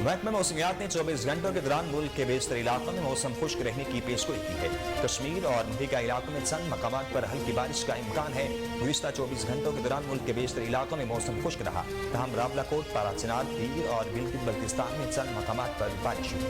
محکمہ موسمیات نے 24 گھنٹوں کے دوران ملک کے بیشتر علاقوں میں موسم خشک رہنے کی پیشگوئی کی ہے۔ کشمیر اور مہیگہ علاقوں میں چند مقامات پر ہلکی بارش کا امکان ہے۔ گزشتہ 24 گھنٹوں کے دوران ملک کے بیشتر علاقوں میں موسم خشک رہا، تاہم راولہ کوٹ، پارا چنار، پیر اور گلگت بلتستان میں چند مقامات پر بارش ہوئی۔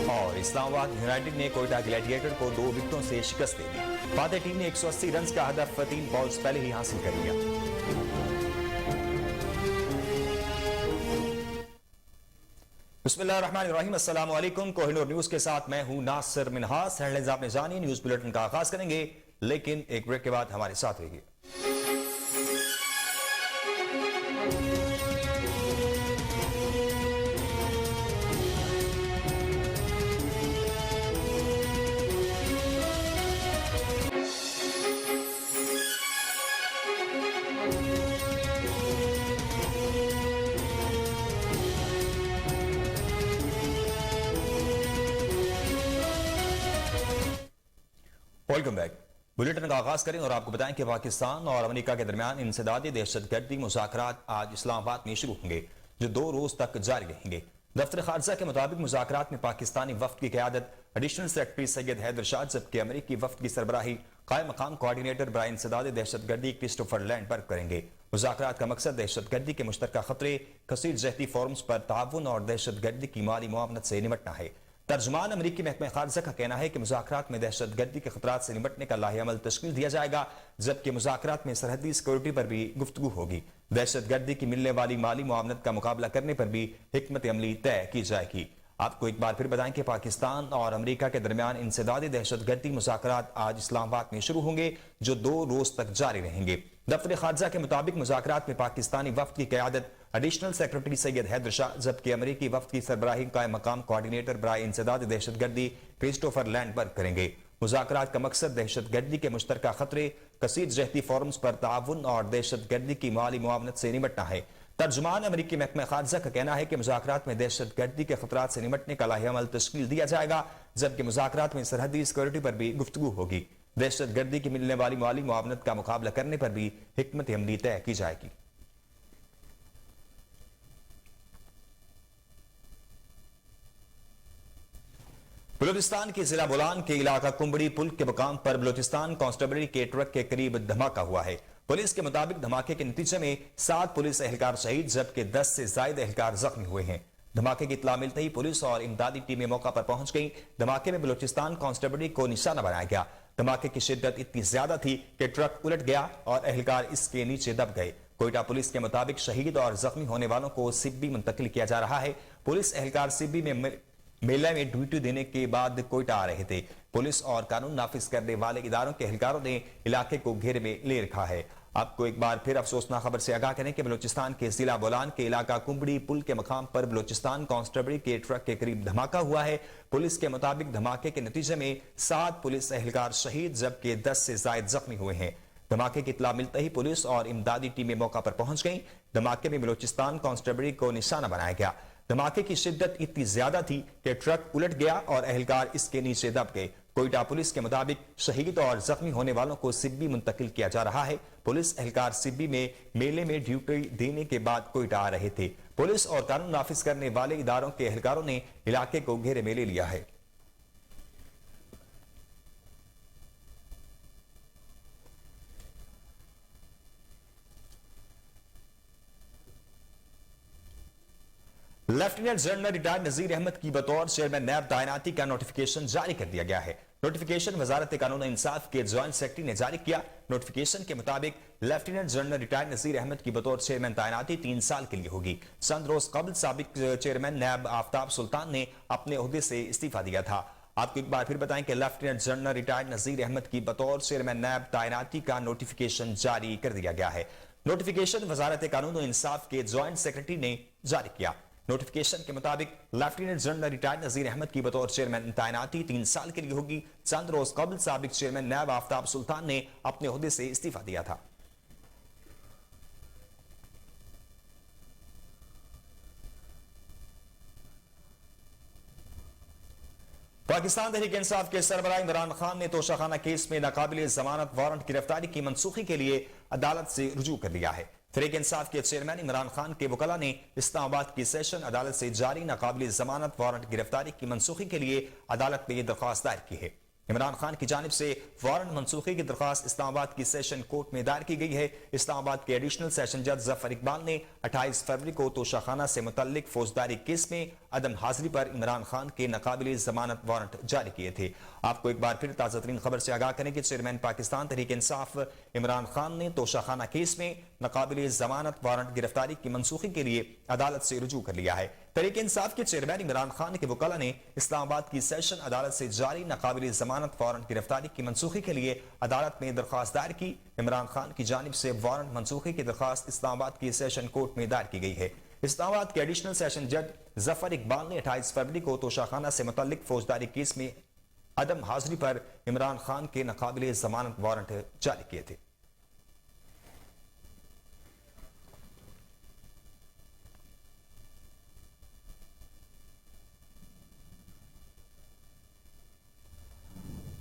اور اسلام آباد یونائیٹڈ نے کوئٹہ گلیڈیٹر کو 2 وکٹوں سے شکست دے دی۔ فاتح ٹیم نے 180 رنز کا ہدف 3 بالز پہلے ہی حاصل کر لیا۔ بسم اللہ الرحمن الرحیم، السلام علیکم۔ کوہ نور نیوز کے ساتھ میں ہوں ناصر منہاس۔ ہیڈلائنز آپ نے جانی، نیوز بلیٹن کا آغاز کریں گے، لیکن ایک بریک کے بعد ہمارے ساتھ رہیے۔ Welcome back. بلیٹن کا آغاز کریں اور آپ کو بتائیں کہ پاکستان اور امریکہ کے درمیان انسدادی دہشت گردی مذاکرات آج اسلام آباد میں شروع ہوں گے، جو 2 روز تک جاری رہیں گے۔ دفتر خارجہ کے مطابق مذاکرات میں پاکستانی وفد کی قیادت ایڈیشنل سیکرٹری سید حیدر شاہ، جبکہ امریکی وفد کی سربراہی قائم مقام کوارڈینیٹر برائے انسداد دہشت گردی کرسٹوفر لینڈبرگ کریں گے۔ مذاکرات کا مقصد دہشت گردی کے مشترکہ خطرے، کثیر جہتی فورمز پر تعاون اور دہشت گردی کی مالی معاونت سے نمٹنا ہے۔ ترجمان امریکی محکمہ خارجہ کا کہنا ہے کہ مذاکرات میں دہشت گردی کے خطرات سے نمٹنے کا لاہ عمل تشکیل دیا جائے گا، جبکہ مذاکرات میں سرحدی سیکورٹی پر بھی گفتگو ہوگی۔ دہشت گردی کی ملنے والی مالی معاونت کا مقابلہ کرنے پر بھی حکمت عملی طے کی جائے گی۔ آپ کو ایک بار پھر بتائیں کہ پاکستان اور امریکہ کے درمیان انسدادی دہشت گردی مذاکرات آج اسلام آباد میں شروع ہوں گے، جو 2 روز تک جاری رہیں گے۔ دفتر خارجہ کے مطابق مذاکرات میں پاکستانی وفد کی قیادت ایڈیشنل سیکرٹری سید حیدر شاہ، جبکہ امریکی وفد کی سربراہی قائم مقام کوارڈینیٹر برائے انسداد دہشت گردی کرسٹوفر لینڈبرگ کریں گے۔ مذاکرات کا مقصد دہشت گردی کے مشترکہ خطرے، کثیر جہتی فورمز پر تعاون اور دہشت گردی کی مالی معاونت سے نمٹنا ہے۔ ترجمان امریکی محکمہ خارجہ کا کہنا ہے کہ مذاکرات میں دہشت گردی کے خطرات سے نمٹنے کا لاہ عمل تشکیل دیا جائے گا، جبکہ مذاکرات میں سرحدی سیکورٹی پر بھی گفتگو ہوگی۔ دہشت گردی کی ملنے والی مالی معاونت کا مقابلہ کرنے پر بھی حکمت عملی طے کی جائے گی۔ بلوچستان کے ضلع بولان کے علاقہ کمبڑی پل کے مقام پر بلوچستان کانسٹیبلری کے ٹرک کے قریب دھماکہ ہوا ہے۔ پولیس کے مطابق دھماکے کے نتیجے میں 7 پولیس اہلکار شہید، جبکہ 10 سے زائد اہلکار زخمی ہوئے ہیں۔ دھماکے کی اطلاع ملتے ہی پولیس اور امدادی ٹیمیں موقع پر پہنچ گئیں۔ دھماکے میں بلوچستان کانسٹیبلری کو نشانہ بنایا گیا۔ دھماکے کی شدت اتنی زیادہ تھی کہ ٹرک الٹ گیا اور اہلکار اس کے نیچے دب گئے۔ کوئٹہ پولیس کے مطابق شہید اور زخمی ہونے والوں کو سبی منتقل کیا جا رہا ہے۔ پولیس اہلکار سبی میں میلہ میں ڈیوٹی دینے کے بعد کوئٹہ آ رہے تھے۔ پولیس اور قانون نافذ کرنے والے اداروں کے اہلکاروں نے علاقے کو گھیرے میں لے رکھا ہے۔ آپ کو ایک بار پھر افسوسناک خبر سے آگاہ کریں کہ بلوچستان کے ضلع بولان کے علاقہ کمبڑی پل کے مقام پر بلوچستان کانسٹیبلری کے ٹرک کے قریب دھماکہ ہوا ہے۔ پولیس کے مطابق دھماکے کے نتیجے میں 7 پولیس اہلکار شہید، جبکہ 10 سے زائد زخمی ہوئے ہیں۔ دھماکے کی اطلاع ملتے ہی پولیس اور امدادی ٹیمیں موقع پر پہنچ گئیں۔ دھماکے میں بلوچستان کانسٹیبلری کو نشانہ بنایا گیا۔ دھماکے کی شدت اتنی زیادہ تھی کہ ٹرک الٹ گیا اور اہلکار اس کے نیچے دب گئے۔ کوئٹہ پولیس کے مطابق شہید اور زخمی ہونے والوں کو سبی منتقل کیا جا رہا ہے۔ پولیس اہلکار سبی میں میلے میں ڈیوٹی دینے کے بعد کوئٹہ آ رہے تھے۔ پولیس اور قانون نافذ کرنے والے اداروں کے اہلکاروں نے علاقے کو گھیرے میں لے لیا ہے۔ Lieutenant general retired Nazir Ahmed کی بطور چیئرمین نیب تعیناتی کا نوٹیفیکیشن جاری کر دیا گیا ہے۔ نوٹیفیکیشن وزارت قانون و انصاف کے جوائنٹ سیکرٹری نے جاری کیا۔ نوٹیفیکیشن کے مطابق lieutenant general retired Nazir Ahmed کی بطور چیئرمین تعیناتی 3 سال کے لیے ہوگی۔ چند روز قبل سابق چیئرمین نیب آفتاب سلطان نے اپنے عہدے سے استعفیٰ دیا تھا۔ آپ کو ایک بار پھر بتائیں کہ lieutenant general retired Nazir Ahmed کی بطور چیئرمین نیب تعیناتی کا نوٹیفیکیشن جاری کر دیا گیا ہے۔ نوٹیفیکیشن وزارت قانون و انصاف کے جوائنٹ سیکرٹری نے جاری کیا۔ نوٹیفیکیشن کے مطابق lieutenant general retired Nazir Ahmed کی بطور چیئرمین تعیناتی 3 سال کے لیے ہوگی۔ چند روز قبل سابق چیئرمین نیب آفتاب سلطان نے اپنے عہدے سے استعفیٰ دیا تھا۔ پاکستان تحریک انصاف کے سربراہ عمران خان نے توشہ خانہ کیس میں ناقابل ضمانت وارنٹ گرفتاری کی منسوخی کے لیے عدالت سے رجوع کر لیا ہے۔ تحریک انصاف کے چیئرمین عمران خان کے وکلاء نے اسلام آباد کی سیشن عدالت سے جاری ناقابل ضمانت وارنٹ گرفتاری کی منسوخی کے لیے عدالت میں یہ درخواست دائر کی ہے۔ عمران خان کی جانب سے وارنٹ منسوخی کی درخواست اسلام آباد کی سیشن کورٹ میں دائر کی گئی ہے۔ اسلام آباد کے ایڈیشنل سیشن جج ظفر اقبال نے 28 فروری کو توشہ خانہ سے متعلق فوجداری کیس میں عدم حاضری پر عمران خان کے ناقابل ضمانت وارنٹ جاری کیے تھے۔ آپ کو ایک بار پھر تازہ ترین خبر سے آگاہ کریں کہ چیئرمین پاکستان تحریک انصاف عمران خان نے توشہ خانہ کیس میں ناقابل ضمانت وارنٹ گرفتاری کی منسوخی کے لیے عدالت سے رجوع کر لیا ہے۔ تحریک انصاف کے چیئرمین عمران خان کے وکلاء نے اسلام آباد کی سیشن عدالت سے جاری ناقابل ضمانت وارنٹ گرفتاری کی منسوخی کے لیے عدالت میں درخواست دائر کی۔ عمران خان کی جانب سے وارنٹ منسوخی کی درخواست اسلام آباد کی سیشن کورٹ میں دائر کی گئی ہے۔ اسلام آباد کے ایڈیشنل سیشن جج ظفر اقبال نے 28 فروری کو توشہ خانہ سے متعلق فوجداری کیس میں عدم حاضری پر عمران خان کے ناقابل ضمانت وارنٹ جاری کیے تھے۔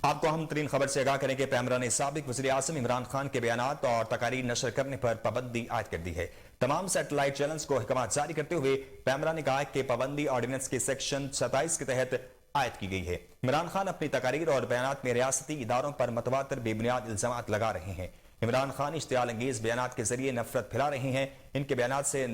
آپ کو اہم ترین خبر سے آگاہ کریں کہ پیمرا نے سابق وزیر اعظم عمران خان کے بیانات اور تقاریر نشر کرنے پر پابندی عائد کر دی ہے۔ تمام سیٹلائٹ چینلز کو احکامات جاری کرتے ہوئے پیمرا نے کہا کہ پابندی آرڈیننس کے سیکشن 27 کے تحت عائد کی گئی ہے۔ عمران خان اپنی تقاریر اور بیانات میں ریاستی اداروں پر متواتر بے بنیاد الزامات لگا رہے ہیں۔ عمران خان اشتعال انگیز بیانات کے ذریعے نفرت پھیلا رہے ہیں۔ ان کے بیانات سے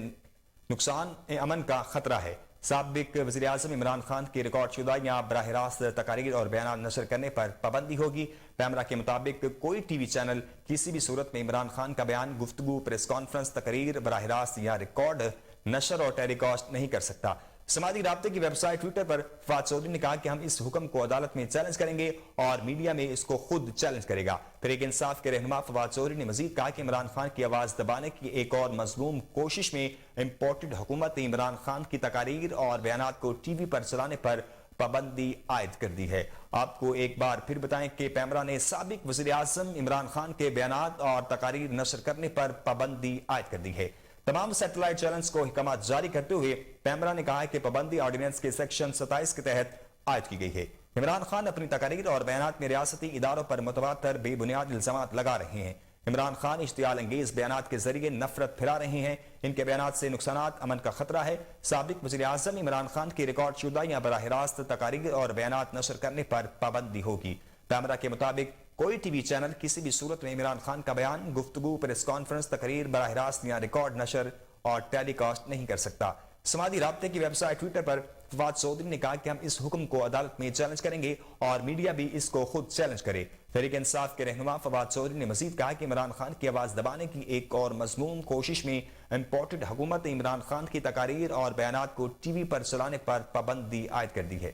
نقصان امن کا خطرہ ہے۔ سابق وزیر اعظم عمران خان کی ریکارڈ شدہ یا براہ راست تقاریر اور بیانات نشر کرنے پر پابندی ہوگی۔ پیمرا کے مطابق کوئی ٹی وی چینل کسی بھی صورت میں عمران خان کا بیان، گفتگو، پریس کانفرنس، تقریر براہ راست یا ریکارڈ نشر اور ٹیلی کاسٹ نہیں کر سکتا۔ سماجی رابطے کی ویب سائٹ ٹویٹر پر فواد چودھری نے کہا کہ ہم اس حکم کو عدالت میں چیلنج کریں گے اور میڈیا میں اس کو خود چیلنج کرے گا۔ تحریک انصاف کے رہنما فواد چودھری نے مزید کہا کہ عمران خان کی آواز دبانے کی ایک اور مذموم کوشش میں امپورٹڈ حکومت نے عمران خان کی تقاریر اور بیانات کو ٹی وی پر چلانے پر پابندی عائد کر دی ہے۔ آپ کو ایک بار پھر بتائیں کہ پیمرا نے سابق وزیر اعظم عمران خان کے بیانات اور تقاریر نشر کرنے پر پابندی عائد کر دی ہے۔ تمام سیٹلائٹ چینلز کو احکامات جاری کرتے ہوئے پیمرا نے کہا ہے کہ پابندی آرڈیننس کے سیکشن 27 کے تحت عائد کی گئی ہے۔ عمران خان اپنی تقاریر اور بیانات میں ریاستی اداروں پر متواتر بے بنیاد الزامات لگا رہے ہیں۔ عمران خان اشتعال انگیز بیانات کے ذریعے نفرت پھیلا رہے ہیں۔ ان کے بیانات سے نقصانات امن کا خطرہ ہے۔ سابق وزیر اعظم عمران خان کی ریکارڈ شدہ یا براہ راست تقاریر اور بیانات نشر کرنے پر پابندی ہوگی۔ پیمرا کے مطابق کوئی ٹی وی چینل کسی بھی صورت میں عمران خان کا بیان، گفتگو، پریس کانفرنس، تقریر براہ راست یا ریکارڈ نشر اور ٹیلی کاسٹ نہیں کر سکتا۔ سماجی رابطے کی ویب سائٹ ٹویٹر پر فواد چودھری نے کہا کہ ہم اس حکم کو عدالت میں چیلنج کریں گے اور میڈیا بھی اس کو خود چیلنج کرے۔ تحریک انصاف کے رہنما فواد چودھری نے مزید کہا کہ عمران خان کی آواز دبانے کی ایک اور مذموم کوشش میں امپورٹڈ حکومت نے عمران خان کی تقاریر اور بیانات کو ٹی وی پر چلانے پر پابندی عائد کر دی ہے۔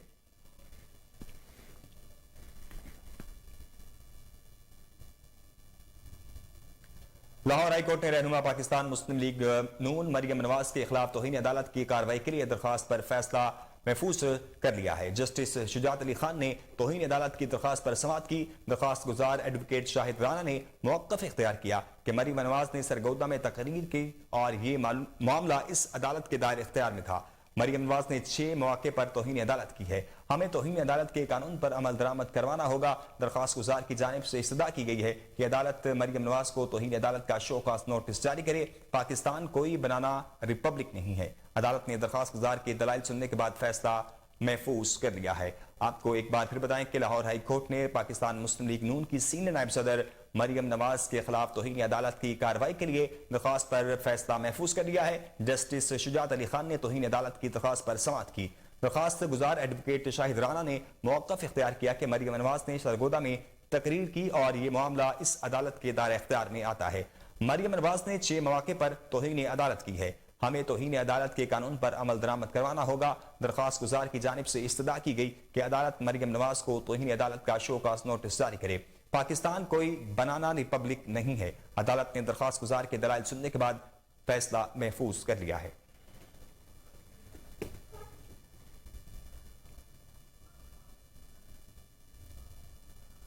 لاہور ہائی کورٹ نے رہنما پاکستان مسلم لیگ نون مریم نواز کے خلاف توہین عدالت کی کارروائی کے لیے درخواست پر فیصلہ محفوظ کر لیا ہے۔ جسٹس شجاعت علی خان نے توہین عدالت کی درخواست پر سماعت کی۔ درخواست گزار ایڈوکیٹ شاہد رانا نے موقف اختیار کیا کہ مریم نواز نے سرگودہ میں تقریر کی اور یہ معاملہ اس عدالت کے دائر اختیار میں تھا۔ مریم نواز نے 6 مواقع پر توہین عدالت کی ہے۔ ہمیں توہین عدالت کے قانون پر عمل درآمد کروانا ہوگا۔ درخواست گزار کی جانب سے استدعا کی گئی ہے کہ عدالت مریم نواز کو توہین عدالت کا شو کاز نوٹس جاری کرے۔ پاکستان کوئی بنانا ریپبلک نہیں ہے۔ عدالت نے درخواست گزار کے دلائل سننے کے بعد فیصلہ محفوظ کر لیا ہے۔ آپ کو ایک بار پھر بتائیں کہ لاہور ہائی کورٹ نے پاکستان مسلم لیگ نون کی سینئر نائب صدر مریم نواز کے خلاف توہین عدالت کی کارروائی کے لیے درخواست پر فیصلہ محفوظ کر لیا ہے۔ جسٹس شجاعت علی خان نے توہین عدالت کی درخواست پر سماعت کی۔ درخواست گزار ایڈوکیٹ شاہد رانا نے موقف اختیار کیا کہ مریم نواز نے سرگودہ میں تقریر کی اور یہ معاملہ اس عدالت کے دائر اختیار میں آتا ہے۔ مریم نواز نے 6 مواقع پر توہین عدالت کی ہے۔ ہمیں توہین عدالت کے قانون پر عمل درآمد کروانا ہوگا۔ درخواست گزار کی جانب سے استدعا کی گئی کہ عدالت مریم نواز کو توہین عدالت کا شو کاز نوٹس جاری کرے۔ پاکستان کوئی بنانا ریپبلک نہیں ہے۔ عدالت نے درخواست گزار کے دلائل سننے کے بعد فیصلہ محفوظ کر لیا ہے۔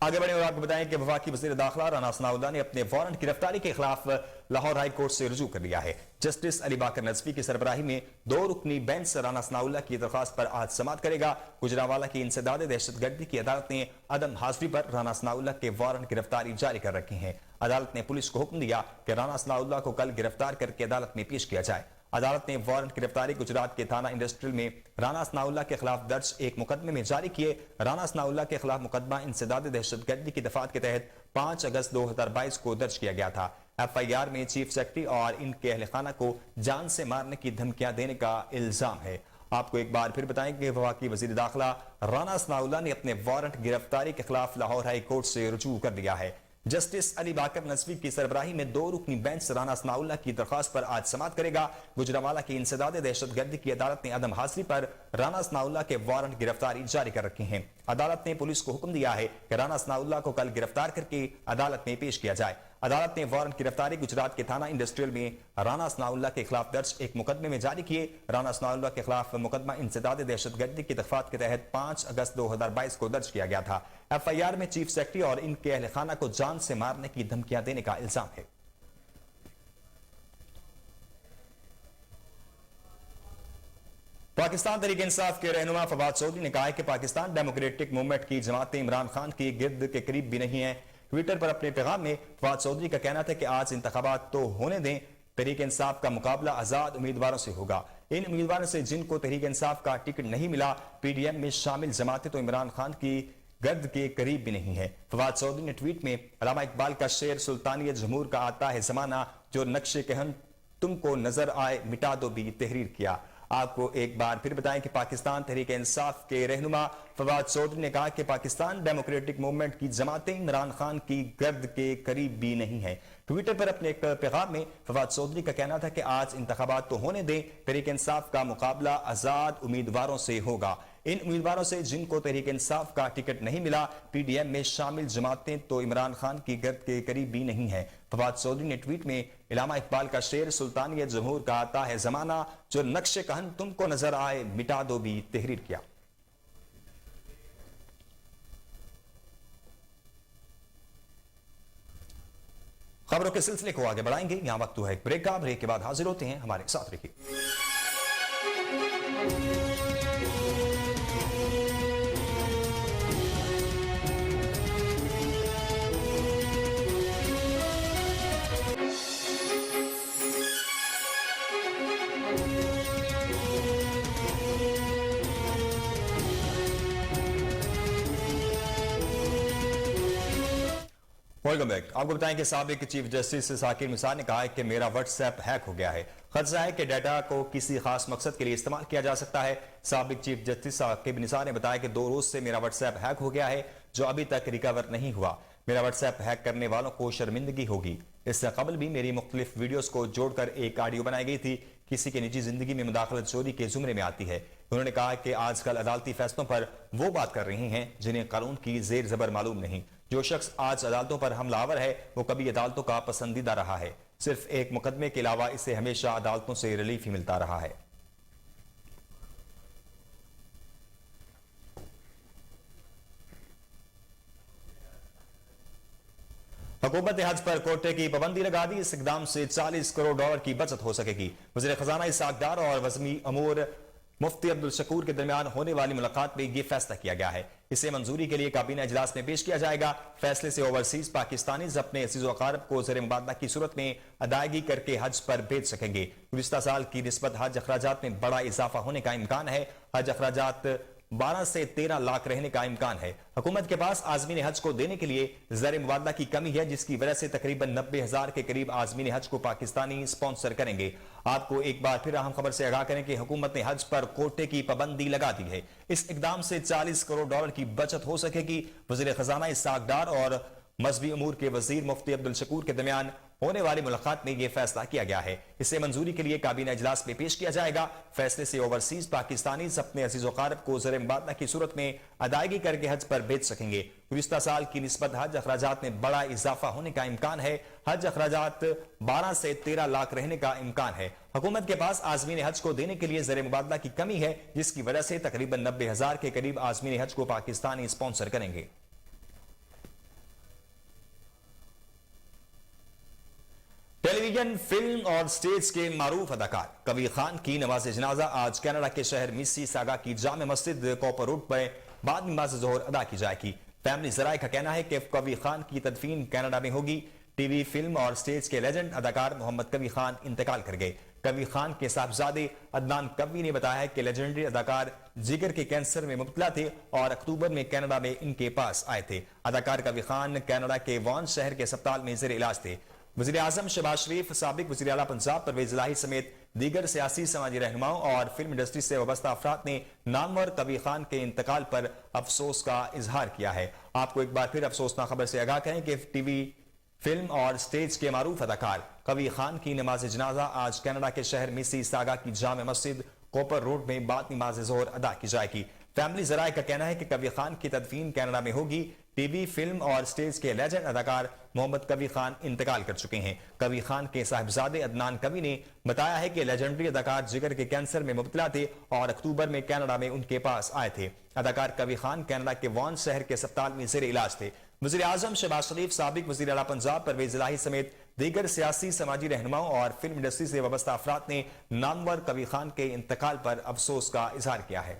آگے بڑھیں اور آپ کو بتائیں کہ وفاقی وزیر داخلہ رانا ثناءاللہ نے اپنے وارنٹ گرفتاری کے خلاف لاہور ہائی کورٹ سے رجوع کر لیا ہے۔ جسٹس علی باقر نظفی کی سربراہی میں 2 رکنی بینچ رانا ثناءاللہ کی درخواست پر آج سماعت کرے گا۔ گجرانوالہ کی انسداد دہشت گردی کی عدالت نے عدم حاضری پر رانا ثناءاللہ کے وارنٹ گرفتاری جاری کر رکھے ہیں۔ عدالت نے پولیس کو حکم دیا کہ رانا ثناءاللہ کو کل گرفتار کر کے عدالت میں پیش کیا جائے۔ عدالت نے وارنٹ گرفتاری گجرات کے تھانہ انڈسٹریل میں رانا ثناءاللہ کے خلاف درج ایک مقدمے میں جاری کیے۔ رانا ثناءاللہ کے خلاف مقدمہ انسداد دہشت گردی کی دفعات کے تحت 5 اگست 2022 کو درج کیا گیا تھا۔ ایف آئی آر میں چیف سیکرٹری اور ان کے اہل خانہ کو جان سے مارنے کی دھمکیاں دینے کا الزام ہے۔ آپ کو ایک بار پھر بتائیں کہ وفاقی وزیر داخلہ رانا ثناءاللہ نے اپنے وارنٹ گرفتاری کے خلاف لاہور ہائی کورٹ سے رجوع کر لیا ہے۔ جسٹس علی باقر نظفی کی سربراہی میں 2 رکنی بینچ رانا ثناءاللہ کی درخواست پر آج سماعت کرے گا۔ گجرانوالہ کی انسداد دہشت گردی کی عدالت نے عدم حاضری پر رانا ثناءاللہ کے وارنٹ گرفتاری جاری کر رکھے ہیں۔ عدالت نے پولیس کو حکم دیا ہے کہ رانا ثناءاللہ کو کل گرفتار کر کے عدالت میں پیش کیا جائے۔ عدالت نے وارنٹ گرفتاری گجرات کے تھانہ انڈسٹریل میں رانا ثناءاللہ کے خلاف درج ایک مقدمے میں جاری کیے۔ رانا ثناءاللہ کے خلاف مقدمہ انسداد دہشت گردی کی دفعات کے تحت 5 اگست 2022 کو درج کیا گیا تھا۔ ایف آئی آر میں چیف سیکرٹری اور ان کے اہل خانہ کو جان سے مارنے کی دھمکیاں دینے کا الزام ہے۔ پاکستان تحریک انصاف کے رہنما فواد چودھری نے کہا ہے کہ پاکستان ڈیموکریٹک موومنٹ کی جماعتیں عمران خان کی گرد کے قریب بھی نہیں ہیں۔ ٹویٹر پر اپنے پیغام میں فواد چودھری کا کہنا تھا کہ آج انتخابات تو ہونے دیں، تحریک انصاف کا مقابلہ آزاد امیدواروں سے ہوگا۔ ان امیدواروں سے جن کو تحریک انصاف کا ٹکٹ نہیں ملا، پی ڈی ایم میں شامل جماعتیں تو عمران خان کی گرد کے قریب بھی نہیں ہے۔ فواد چودھری نے ٹویٹ میں علامہ اقبال کا شعر سلطانیت جمہور کا آتا ہے زمانہ، جو نقش کہن تم کو نظر آئے مٹا دو بھی تحریر کیا۔ آپ کو ایک بار پھر بتائیں کہ پاکستان تحریک انصاف کے رہنما فواد چودھری نے کہا کہ پاکستان ڈیموکریٹک موومنٹ کی جماعتیں عمران خان کی گرد کے قریب بھی نہیں ہیں۔ ٹویٹر پر اپنے ایک پیغام میں فواد چودھری کا کہنا تھا کہ آج انتخابات تو ہونے دیں، تحریک انصاف کا مقابلہ آزاد امیدواروں سے ہوگا۔ ان امیدواروں سے جن کو تحریک انصاف کا ٹکٹ نہیں ملا، پی ڈی ایم میں شامل جماعتیں تو عمران خان کی گرد کے قریب بھی نہیں ہیں۔ فواد چودھری نے ٹویٹ میں علامہ اقبال کا شعر سلطانیت جمہور کا آتا ہے زمانہ، جو نقش کہن تم کو نظر آئے مٹا دو بھی تحریر کیا۔ خبروں کے سلسلے کو آگے بڑھائیں گے، یہاں وقت ہے ایک بریک کا۔ بریک کے بعد حاضر ہوتے ہیں، ہمارے ساتھ رہیے۔ Welcome back. آپ کو بتائیں کہ سابق چیف جسٹس ثاقب نثار نے کہا ہے کہ میرا واٹس ایپ ہیک ہو گیا ہے، خدشہ ہے کہ ڈیٹا کو کسی خاص مقصد کے لیے استعمال کیا جا سکتا ہے۔ سابق چیف جسٹس ثاقب نثار نے بتایا کہ 2 روز سے میرا واٹس ایپ ہیک ہو گیا ہے، جو ابھی تک ریکور نہیں ہوا۔ میرا واٹس ایپ ہیک کرنے والوں کو شرمندگی ہوگی۔ اس سے قبل بھی میری مختلف ویڈیوز کو جوڑ کر ایک آڈیو بنائی گئی تھی، کسی کے نجی زندگی میں مداخلت چوری کے زمرے میں آتی ہے۔ انہوں نے کہا کہ آج کل عدالتی فیصلوں پر وہ بات کر رہے ہیں جنہیں قانون کی زیر زبر معلوم نہیں۔ جو شخص آج عدالتوں پر حملہ آور ہے، وہ کبھی عدالتوں کا پسندیدہ رہا ہے۔ صرف ایک مقدمے کے علاوہ اسے ہمیشہ عدالتوں سے ریلیف ہی ملتا رہا ہے۔ حکومت نے حج پر کوٹے کی پابندی لگا دی۔ اس اقدام سے 40 کروڑ ڈالر کی بچت ہو سکے گی۔ وزیر خزانہ اسحاق ڈار اور وزمی امور مفتی عبدالشکور کے درمیان ہونے والی ملاقات میں یہ فیصلہ کیا گیا ہے۔ اسے منظوری کے لیے کابینہ اجلاس میں پیش کیا جائے گا۔ فیصلے سے اوورسیز پاکستانیز اپنے عزیز و اقارب کو زیر مبادلہ کی صورت میں ادائیگی کر کے حج پر بھیج سکیں گے۔ گزشتہ سال کی نسبت حج اخراجات میں بڑا اضافہ ہونے کا امکان ہے۔ حج اخراجات 12 سے 13 لاکھ رہنے کا امکان ہے۔ حکومت کے پاس عازمین حج کو دینے کے لیے زیر مبادلہ کی کمی ہے، جس کی وجہ سے تقریباً 90,000 کے قریب عازمین حج کو پاکستانی سپانسر کریں گے۔ آپ کو ایک بار پھر اہم خبر سے آگاہ کریں کہ حکومت نے حج پر کوٹے کی پابندی لگا دی ہے۔ اس اقدام سے 40 کروڑ ڈالر کی بچت ہو سکے گی۔ وزیر خزانہ اسحاق ڈار اور مذہبی امور کے وزیر مفتی عبدالشکور کے درمیان ہونے والی ملاقات میں یہ فیصلہ کیا گیا ہے۔ اسے منظوری کے لیے کابینہ اجلاس میں پیش کیا جائے گا۔ فیصلے سے اوورسیز پاکستانیز اپنے عزیز و اقارب کو زیر مبادلہ کی صورت میں ادائیگی کر کے حج پر بھیج سکیں گے۔ گزشتہ سال کی نسبت حج اخراجات میں بڑا اضافہ ہونے کا امکان ہے۔ حج اخراجات 12 سے 13 لاکھ رہنے کا امکان ہے۔ حکومت کے پاس عازمین حج کو دینے کے لیے زیر مبادلہ کی کمی ہے، جس کی وجہ سے تقریباً 90,000 کے قریب عازمین حج کو پاکستانی سپانسر کریں گے۔ کینیڈین فلم اور سٹیج کے معروف اداکار کوی خان کی نماز جنازہ آج کینیڈا کے شہر میسی ساگا کی جامع مسجد کوپر روڈ پر بعد نماز ظہر ادا کی جائے گی۔ فیملی ذرائع کا کہنا ہے کہ کوی خان کی تدفین کینیڈا میں ہوگی۔ ٹی وی، فلم اور سٹیج کے لیجنڈ اداکار محمد کوی خان انتقال کر گئے۔ کوی خان کے صاحبزادے عدنان کوی نے بتایا کہ لیجنڈری اداکار جگر کے کینسر میں مبتلا تھے اور اکتوبر میں کینیڈا میں ان کے پاس آئے تھے۔ اداکار کوی خان کینیڈا کے وان شہر کے اسپتال میں زیر علاج تھے۔ وزیر اعظم شہباز شریف، سابق وزیر اعلیٰ پنجاب پرویز الہی سمیت دیگر سیاسی سماجی رہنماؤں اور فلم انڈسٹری سے وابستہ افراد نے نامور کوی خان کے انتقال پر افسوس کا اظہار کیا ہے۔ آپ کو ایک بار پھر افسوسناک خبر سے آگاہ کریں کہ ٹی وی، فلم اور سٹیج کے معروف اداکار کوی خان کی نماز جنازہ آج کینیڈا کے شہر میسی ساگا کی جامع مسجد کوپر روڈ میں بعد نماز ظہر ادا کی جائے گی۔ فیملی ذرائع کا کہنا ہے کہ کوی خان کی تدفین کینیڈا میں ہوگی۔ ٹی وی، فلم اور سٹیج کے لیجنڈ اداکار محمد کوی خان انتقال کر چکے ہیں۔ کوی خان کے صاحبزادے عدنان کوی نے بتایا ہے کہ لیجنڈری اداکار جگر کے کینسر میں مبتلا تھے اور اکتوبر میں کینیڈا میں ان کے پاس آئے تھے۔ اداکار کوی خان کینیڈا کے وان شہر کے اسپتال میں زیر علاج تھے۔ وزیر اعظم شہباز شریف، سابق وزیر اعلیٰ پنجاب پرویز الہی سمیت دیگر سیاسی سماجی رہنماؤں اور فلم انڈسٹری سے وابستہ افراد نے نامور کوی خان کے انتقال پر افسوس کا اظہار کیا ہے۔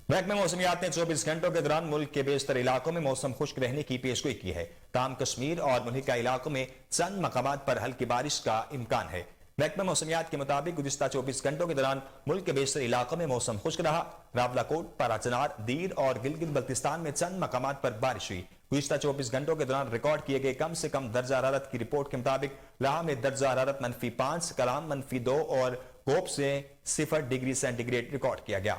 محکمہ موسمیات نے 24 گھنٹوں کے دوران ملک کے بیشتر علاقوں میں موسم خشک رہنے کی پیشگوئی کی ہے۔ تاہم کشمیر اور ملحقہ علاقوں میں چند مقامات پر ہلکی بارش کا امکان ہے۔ محکمہ موسمیات کے مطابق گزشتہ 24 گھنٹوں کے دوران ملک کے بیشتر علاقوں میں موسم خشک رہا۔ راولاکوٹ، پاراچنار، دیر اور گلگت بلتستان میں چند مقامات پر بارش ہوئی۔ گزشتہ 24 گھنٹوں کے دوران ریکارڈ کیے گئے کم سے کم درجہ حرارت کی رپورٹ کے مطابق لاہا میں درجہ حرارت -5، کلام -2 اور کوپ سے 0 ڈگری سینٹی گریڈ ریکارڈ کیا گیا۔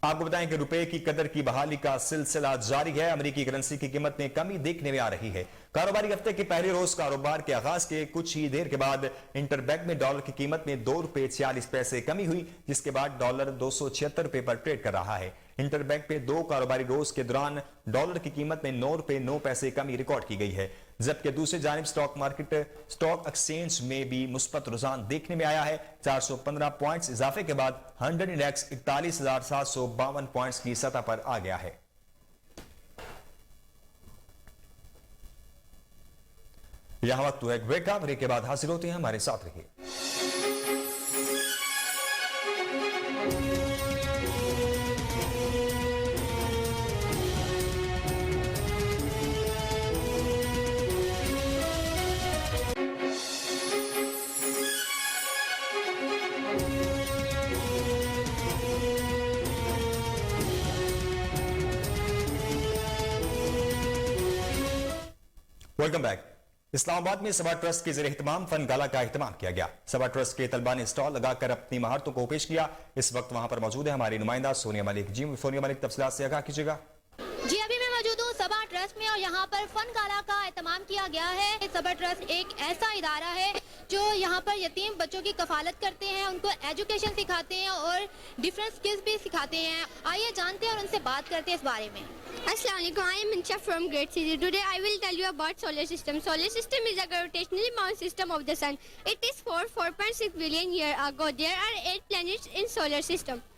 آپ کو بتائیں کہ روپے کی قدر کی بحالی کا سلسلہ جاری ہے۔ امریکی کرنسی کی قیمت میں کمی دیکھنے میں آ رہی ہے۔ کاروباری ہفتے کے پہلے روز کاروبار کے آغاز کے کچھ ہی دیر کے بعد انٹر بینک میں ڈالر کی قیمت میں 2 روپے 46 پیسے کمی ہوئی، جس کے بعد ڈالر 276 روپے پر ٹریڈ کر رہا ہے۔ انٹر بینک پہ 2 کاروباری روز کے دوران ڈالر کی قیمت میں 9 روپے 9 پیسے کمی ریکارڈ کی گئی ہے، جبکہ دوسری جانب اسٹاک ایکسچینج میں بھی مثبت رجحان دیکھنے میں آیا ہے۔ 415 پوائنٹس اضافے کے بعد 100 انڈیکس 41,752 پوائنٹس کی سطح پر آ گیا ہے۔ یہاں وقت ایک بریک کا، بریک کے بعد حاصل ہوتے ہیں، ہمارے ساتھ رہیے۔ Welcome back. اسلام آباد میں سبا ٹرسٹ کے زیر اہتمام فن گالا کا اہتمام کیا گیا۔ سبا ٹرسٹ کے طلباء نے سٹال لگا کر اپنی مہارتوں کو پیش کیا۔ اس وقت وہاں پر موجود ہے ہماری نمائندہ سونیا ملک۔ جی سونیا ملک، تفصیلات سے آگاہ کیجیے گا۔ جی ابھی میں موجود ہوں سبا ٹرسٹ میں اور یہاں پر فن گالا کا اہتمام کیا گیا ہے۔ سبا ٹرسٹ ایک ایسا ادارہ ہے جو یہاں پر یتیم بچوں کی کفالت کرتے ہیں، ان کو ایجوکیشن سکھاتے ہیں اور ڈیفرنٹ سکلز بھی سکھاتے ہیں۔ آئیے جانتے ہیں اور ان سے بات کرتے ہیں اس بارے میں۔ Assalamu alaikum, I am Mincha from Grade CG. Today I will tell you about solar system. Solar system is a gravitationally bound system of the sun. It is 4.6 billion years ago. There are 8 planets in solar system.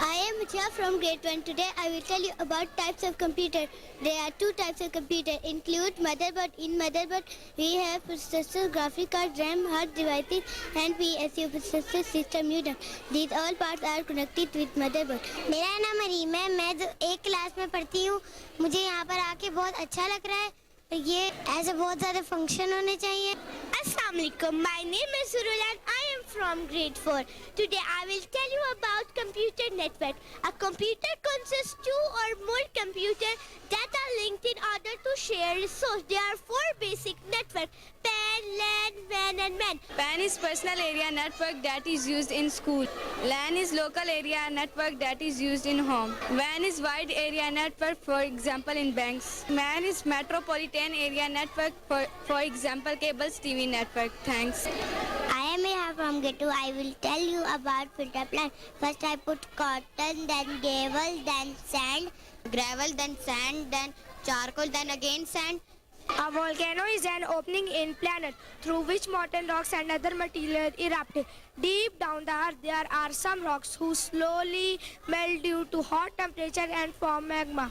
I am Mitya from grade 1. Today I will tell you about types of computer. There are 2 types of computer. Include motherboard. In motherboard we have processor, graphic card, RAM, hard devices and PSU processor system unit. These all parts are connected with motherboard. میرا نام مریم ہے، میں 1 class میں پڑھتی ہوں۔ مجھے یہاں پر آ کے بہت اچھا لگ رہا ہے۔ یہ ایسے بہت زیادہ فنکشن ہونے چاہیے۔ Assalamu alaikum, my name is Surul and I am from grade 4. Today I will tell you about computer network. A computer consists 2 or more computers that are linked in order to share resources. There are 4 basic networks: PAN, LAN, WAN and MAN. PAN is personal area network that is used in school. LAN is local area network that is used in home. WAN is wide area network, for example in banks. MAN is metropolitan area network, for example cables TV network. Thanks. I am here from grade 2. I will tell you about filter plant. First I put cotton, then gravel, then sand. Gravel, then sand, then charcoal, then again sand. A volcano is an opening in planet through which molten rocks and other material erupt. Deep down the earth there are some rocks who slowly melt due to hot temperature and form magma.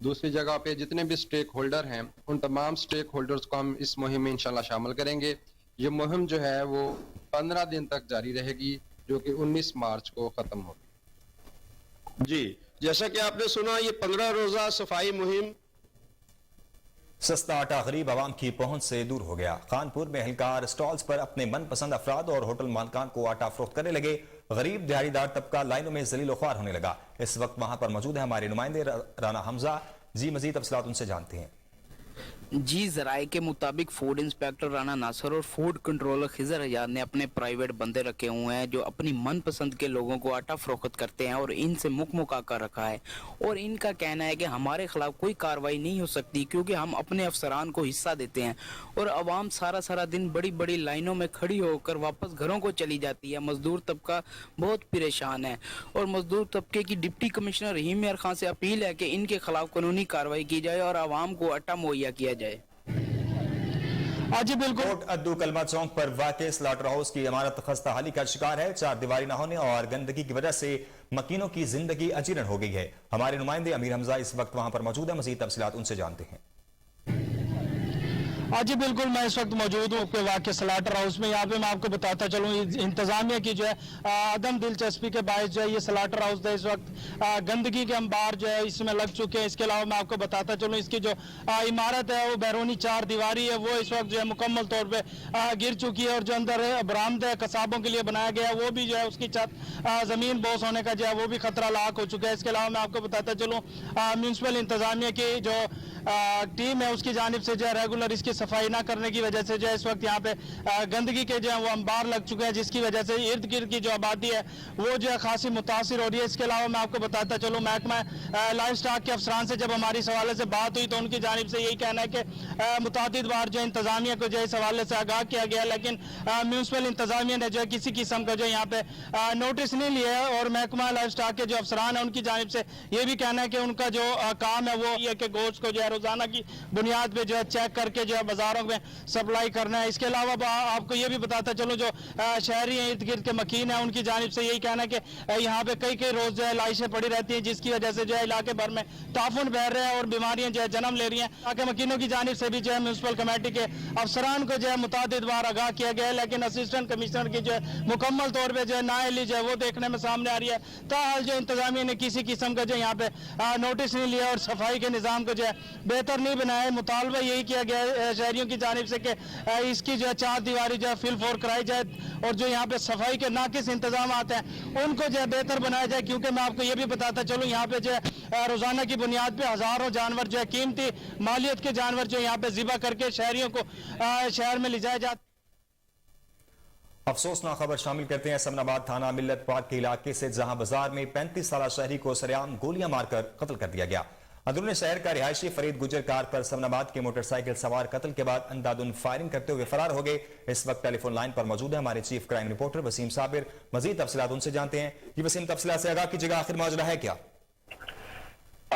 دوسری جگہ پہ جتنے بھی سٹیک holder ہیں ان تمام stake holders کو ہم اس مہم میں انشاءاللہ شامل کریں گے. یہ مہم جو ہے وہ 15 دن تک جاری رہے گی جو کہ 19 مارچ کو ختم ہوگی. جی جیسا کہ آپ نے سنا یہ 15 روزہ صفائی مہم سستا آٹا غریب عوام کی پہنچ سے دور ہو گیا. خانپور میں اہلکار سٹالز پر اپنے من پسند افراد اور ہوٹل مالکان کو آٹا فروخت کرنے لگے. غریب دیہڑی دار طبقہ لائنوں میں ذلیل و خوار ہونے لگا. اس وقت وہاں پر موجود ہیں ہمارے نمائندے رانا حمزہ. جی مزید تفصیلات ان سے جانتے ہیں. جی ذرائع کے مطابق فوڈ انسپیکٹر رانا ناصر اور فوڈ کنٹرولر خضر حجاز نے اپنے پرائیویٹ بندے رکھے ہوئے ہیں جو اپنی من پسند کے لوگوں کو آٹا فروخت کرتے ہیں اور ان سے مکا کر رکھا ہے. اور ان کا کہنا ہے کہ ہمارے خلاف کوئی کارروائی نہیں ہو سکتی کیونکہ ہم اپنے افسران کو حصہ دیتے ہیں اور عوام سارا دن بڑی بڑی لائنوں میں کھڑی ہو کر واپس گھروں کو چلی جاتی ہے. مزدور طبقہ بہت پریشان ہے اور مزدور طبقے کی ڈپٹی کمشنر رحیم میار خان سے اپیل ہے کہ ان کے خلاف قانونی کارروائی کی جائے اور عوام کو آٹا مہیا کیا جائے. جی بالکل. کوٹ ادو کلمہ چوک پر واقع سلاٹر ہاؤس کی عمارت خستہ حالی کا شکار ہے. چار دیواری نہ ہونے اور گندگی کی وجہ سے مکینوں کی زندگی اجیرن ہو گئی ہے. ہمارے نمائندے امیر حمزہ اس وقت وہاں پر موجود ہیں. مزید تفصیلات ان سے جانتے ہیں. جی بالکل میں اس وقت موجود ہوں کہ واقع سلاٹر ہاؤس میں. یہاں پہ میں آپ کو بتاتا چلوں انتظامیہ کی جو ہے عدم دلچسپی کے باعث جو ہے یہ سلاٹر ہاؤس ہے اس وقت گندگی کے انبار جو ہے اس میں لگ چکے ہیں. اس کے علاوہ میں آپ کو بتاتا چلوں اس کی جو عمارت ہے وہ بیرونی چار دیواری ہے وہ اس وقت جو ہے مکمل طور پہ گر چکی ہے اور جو اندر برآمد قصابوں کے لیے بنایا گیا ہے وہ بھی جو ہے اس کی چھت زمین بوس ہونے کا جو ہے وہ بھی خطرہ لاحق ہو چکا ہے. اس کے علاوہ میں آپ کو بتاتا چلوں میونسپل انتظامیہ کی جو ٹیم ہے اس کی جانب سے جو ہے ریگولر اس کی صفائی نہ کرنے کی وجہ سے جو ہے اس وقت یہاں پہ گندگی کے جو ہے وہ انبار لگ چکے ہیں جس کی وجہ سے ارد گرد کی جو آبادی ہے وہ جو ہے خاصی متاثر ہو رہی ہے. اس کے علاوہ میں آپ کو بتاتا چلوں محکمہ لائف سٹاک کے افسران سے جب ہماری اس حوالے سے بات ہوئی تو ان کی جانب سے یہی کہنا ہے کہ متعدد بار جو انتظامیہ کو جو ہے اس حوالے سے آگاہ کیا گیا لیکن میونسپل انتظامیہ نے جو ہے کسی قسم کا جو یہاں پہ نوٹس نہیں لیا ہے. اور محکمہ لائف سٹاک کے جو افسران ہیں ان کی جانب سے یہ بھی کہنا ہے کہ ان کا جو کام ہے وہ یہ کہ گوشت کو جو ہے روزانہ کی بنیاد پہ جو ہے چیک کر کے جو ہے بازاروں میں سپلائی کرنا ہے. اس کے علاوہ آپ کو یہ بھی بتاتا چلوں جو شہری ہیں ارد گرد کے مکین ہیں ان کی جانب سے یہی کہنا ہے کہ یہاں پہ کئی روز جو ہے لائشیں پڑی رہتی ہیں جس کی وجہ سے جو ہے علاقے بھر میں تعفن پھیل رہے ہیں اور بیماریاں جو ہے جنم لے رہی ہیں. تاکہ مکینوں کی جانب سے بھی جو ہے میونسپل کمیٹی کے افسران کو جو ہے متعدد بار آگاہ کیا گیا ہے لیکن اسسٹنٹ کمشنر کی جو ہے مکمل طور پہ جو ہے نااہلی جو ہے وہ دیکھنے میں سامنے آ رہی ہے. تاحال جو انتظامیہ نے کسی قسم کا جو یہاں پہ نوٹس نہیں لیا اور صفائی کے نظام کو جو ہے بہتر نہیں بنایا ہے. مطالبہ یہی کیا گیا ہے شہریوں کی جانب سے کہ اس کی جو ہے چار دیواری جو ہے فل فور کرائی جائے اور جو یہاں پہ صفائی کے ناقص انتظامات ہیں ان کو جو ہے بہتر بنایا جائے کیونکہ میں آپ کو یہ بھی بتاتا چلوں یہاں پہ جو ہے روزانہ کی بنیاد پہ ہزاروں جانور جو ہے قیمتی مالیت کے جانور جو یہاں پہ ذبح کر کے شہریوں کو شہر میں لے جایا جاتا. افسوسناک خبر شامل کرتے ہیں سمن آباد تھانہ ملت پارک کے علاقے سے جہاں بازار میں 35 سالہ شہری کو سرعام گولیاں مار کر قتل کر دیا گیا. اندرون شہر کا رہائشی فرید گجر کار پر سمن آباد کے موٹر سائیکل سوار قتل کے بعد اندھادھند فائرنگ کرتے ہوئے فرار ہو گئے. اس وقت ٹیلی فون لائن پر موجود ہے ہمارے چیف کرائم رپورٹر وسیم صابر. مزید تفصیلات ان سے جانتے ہیں. یہ وسیم تفصیلات سے آگاہ کیجیے گا آخر ماجرا ہے کیا؟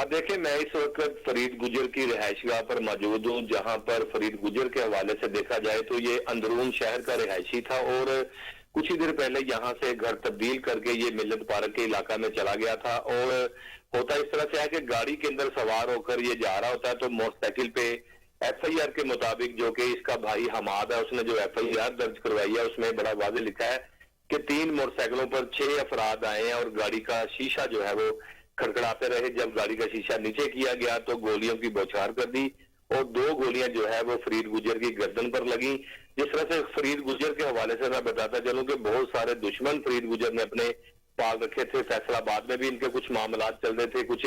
آپ دیکھیں میں اس وقت فرید گجر کی رہائش گاہ پر موجود ہوں جہاں پر فرید گجر کے حوالے سے دیکھا جائے تو یہ اندرون شہر کا رہائشی تھا اور کچھ ہی دیر پہلے یہاں سے گھر تبدیل کر کے یہ ملت پارک کے علاقہ میں چلا گیا تھا. اور ہوتا اس طرح سے ہے کہ گاڑی کے اندر سوار ہو کر یہ جا رہا ہوتا ہے تو موٹر سائیکل پہ ایف آئی آر کے مطابق جو کہ اس کا بھائی حماد ہے اس نے جو ایف آئی آر درج کروائی ہے اس میں بڑا واضح لکھا ہے کہ 3 موٹر سائیکلوں پر 6 افراد آئے ہیں اور گاڑی کا شیشہ جو ہے وہ کھڑکڑاتے رہے. جب گاڑی کا شیشہ نیچے کیا گیا تو گولیوں کی بوچھار کر دی اور 2 گولیاں جو ہے وہ فرید گجر کی گردن پر لگیں. جس طرح سے فرید گجر کے حوالے سے میں بتاتا چلوں کہ بہت سارے دشمن فرید گجر نے اپنے پال رکھے تھے. فیصل آباد میں بھی ان کے کچھ معاملات چل رہے تھے, کچھ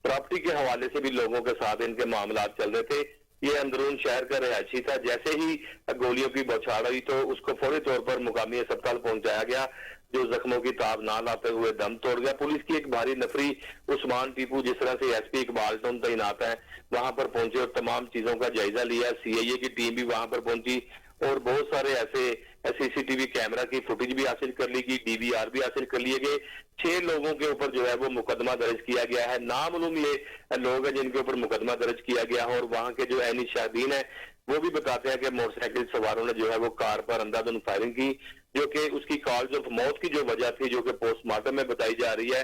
پراپرٹی کے حوالے سے بھی لوگوں کے ساتھ ان کے معاملات چل رہے تھے. یہ اندرون شہر کا رہائشی تھا. جیسے ہی گولیوں کی بوچھاڑ ہوئی تو اس کو فوری طور پر مقامی اسپتال پہنچایا گیا جو زخموں کی تاب نہ لاتے ہوئے دم توڑ گیا. پولیس کی ایک بھاری نفری عثمان ٹیپو جس طرح سے ایس پی اقبال ٹون تعینات ہیں وہاں پر پہنچے اور تمام چیزوں کا جائزہ لیا. سی آئی اے کی ٹیم بھی وہاں پر پہنچی اور بہت سارے ایسے سی سی ٹی وی کیمرہ کی فوٹیج بھی حاصل کر لی گئی, ڈی وی آر بھی حاصل کر لیے گئے. 6 لوگوں کے اوپر جو ہے وہ مقدمہ درج کیا گیا ہے. نامعلوم یہ لوگ ہیں جن کے اوپر مقدمہ درج کیا گیا ہے اور وہاں کے جو عینی شاہدین ہیں وہ بھی بتاتے ہیں کہ موٹر سائیکل سواروں نے جو ہے وہ کار پر اندھادھند فائرنگ کی جو کہ اس کی کاز آف موت کی جو وجہ تھی جو کہ پوسٹ مارٹم میں بتائی جا رہی ہے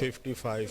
55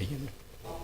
IMF।